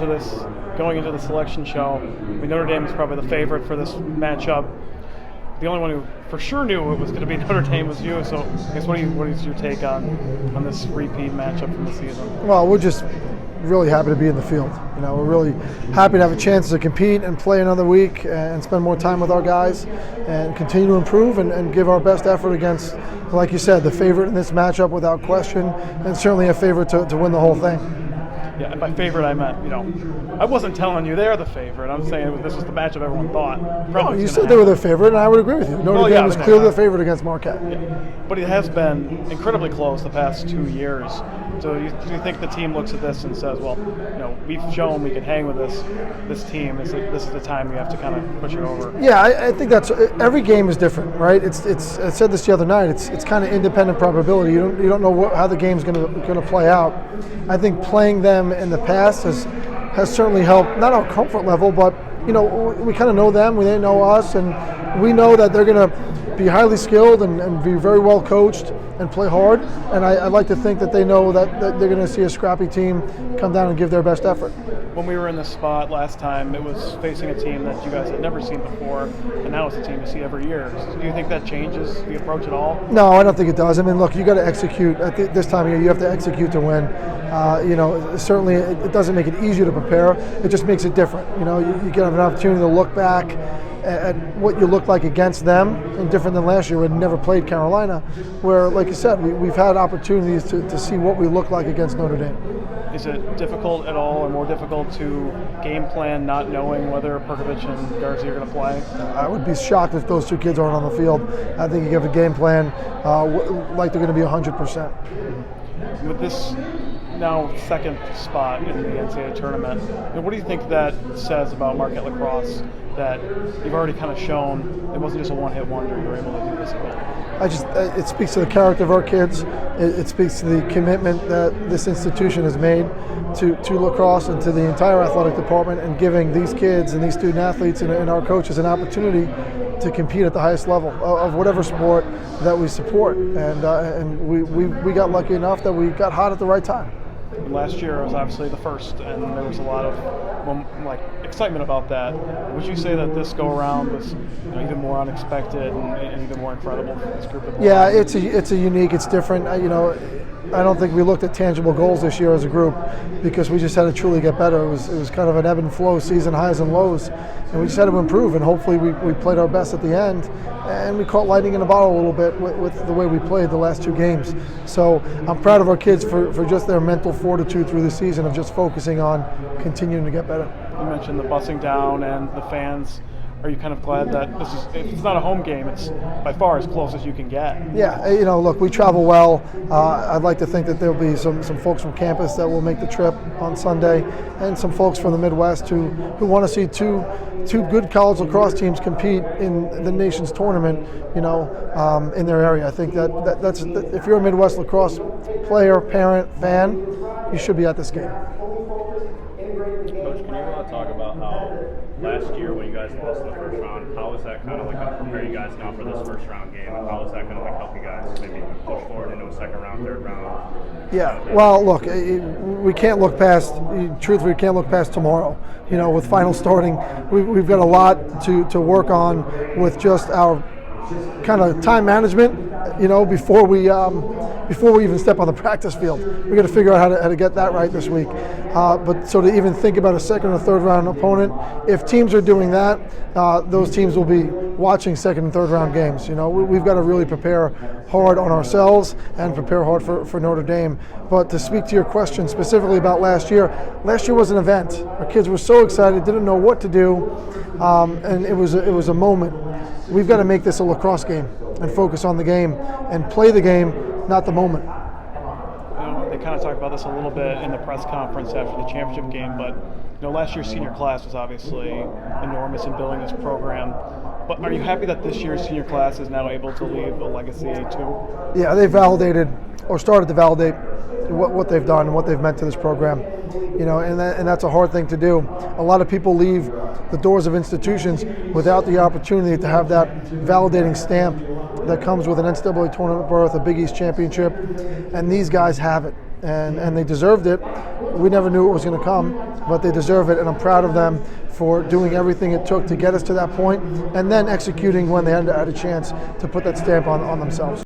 For this, going into the selection show, Notre Dame is probably the favorite for this matchup. The only one who for sure knew it was going to be Notre Dame was you. So, I guess what is your take on this repeat matchup from the season? Well, we're just really happy to be in the field. We're really happy to have a chance to compete and play another week and spend more time with our guys and continue to improve and give our best effort against, like you said, the favorite in this matchup without question, and certainly a favorite to win the whole thing. Yeah, and by favorite I meant, I wasn't telling you they're the favorite. I'm saying this was the matchup everyone thought. No, you said they were the favorite, and I would agree with you. Notre Dame was clearly the favorite against Marquette. Yeah. But it has been incredibly close the past 2 years. So do you think the team looks at this and says, well, we've shown we can hang with this team. This is the time we have to kind of push it over? Yeah, I think that's every game is different, right? It's I said this the other night. It's kind of independent probability. You don't know how the game's going to play out. I think playing them in the past has certainly helped, not our comfort level, but we kind of know them, they know us, and we know that they're going to be highly skilled and be very well coached and play hard. And I like to think that they know that they're going to see a scrappy team come down and give their best effort. When we were in this spot last time, it was facing a team that you guys had never seen before, and now it's a team you see every year. Do you think that changes the approach at all? No, I don't think it does. I mean, look, you got to execute. At this time of year, you have to execute to win. Certainly it doesn't make it easier to prepare. It just makes it different. You get an opportunity to look back at what you looked like against them, and different than last year. We had never played Carolina, where, like you said, we've had opportunities to see what we look like against Notre Dame. Is it difficult at all, or more difficult to game plan not knowing whether Perkovich and Garza are going to play? I would be shocked if those two kids aren't on the field. I think you give a game plan like they're going to be 100%. With this now second spot in the NCAA tournament, what do you think that says about Marquette lacrosse, that you've already kind of shown it wasn't just a one-hit wonder, you were able to do this again? It speaks to the character of our kids. It speaks to the commitment that this institution has made to lacrosse and to the entire athletic department, and giving these kids and these student athletes and our coaches an opportunity to compete at the highest level of whatever sport that we support. And we got lucky enough that we got hot at the right time. Last year was obviously the first, and there was a lot of excitement about that. Would you say that this go around was even more unexpected and even more incredible for this group of players? Yeah, it's a unique, it's different. I don't think we looked at tangible goals this year as a group, because we just had to truly get better. It was kind of an ebb and flow season, highs and lows, and we just had to improve, and hopefully we played our best at the end, and we caught lightning in a bottle a little bit with the way we played the last 2 games. So I'm proud of our kids for just their mental fortitude through the season of just focusing on continuing to get better. You mentioned the busing down and the fans. Are you kind of glad that if it's not a home game, it's by far as close as you can get? Yeah, look, we travel well. I'd like to think that there'll be some folks from campus that will make the trip on Sunday, and some folks from the Midwest who want to see two good college lacrosse teams compete in the nation's tournament, in their area. I think that's if you're a Midwest lacrosse player, parent, fan, you should be at this game. Coach, can you talk about how last year when you guys lost in the first round, how is that kind of going to prepare you guys now for this first round game, and how is that going to help you guys maybe push forward into a second round, third round? Yeah, well, look, we can't look past, truthfully, we can't look past tomorrow. With final starting, we've got a lot to work on with just our kind of time management, before we even step on the practice field. We got to figure out how to get that right this week. But so to even think about a second or third round opponent, if teams are doing that, those teams will be watching second and third round games. We've got to really prepare hard on ourselves and prepare hard for Notre Dame. But to speak to your question specifically about last year was an event. Our kids were so excited, didn't know what to do, and it was a moment. We've got to make this a lacrosse game and focus on the game and play the game, not the moment. They kind of talked about this a little bit in the press conference after the championship game, but last year's senior class was obviously enormous in building this program. But are you happy that this year's senior class is now able to leave a legacy too? Yeah, they validated or started to validate what they've done and what they've meant to this program. And that's a hard thing to do. A lot of people leave the doors of institutions without the opportunity to have that validating stamp that comes with an NCAA tournament berth, a Big East championship, and these guys have it. and they deserved it. We never knew it was going to come, but they deserve it, and I'm proud of them for doing everything it took to get us to that point, and then executing when they had a chance to put that stamp on themselves.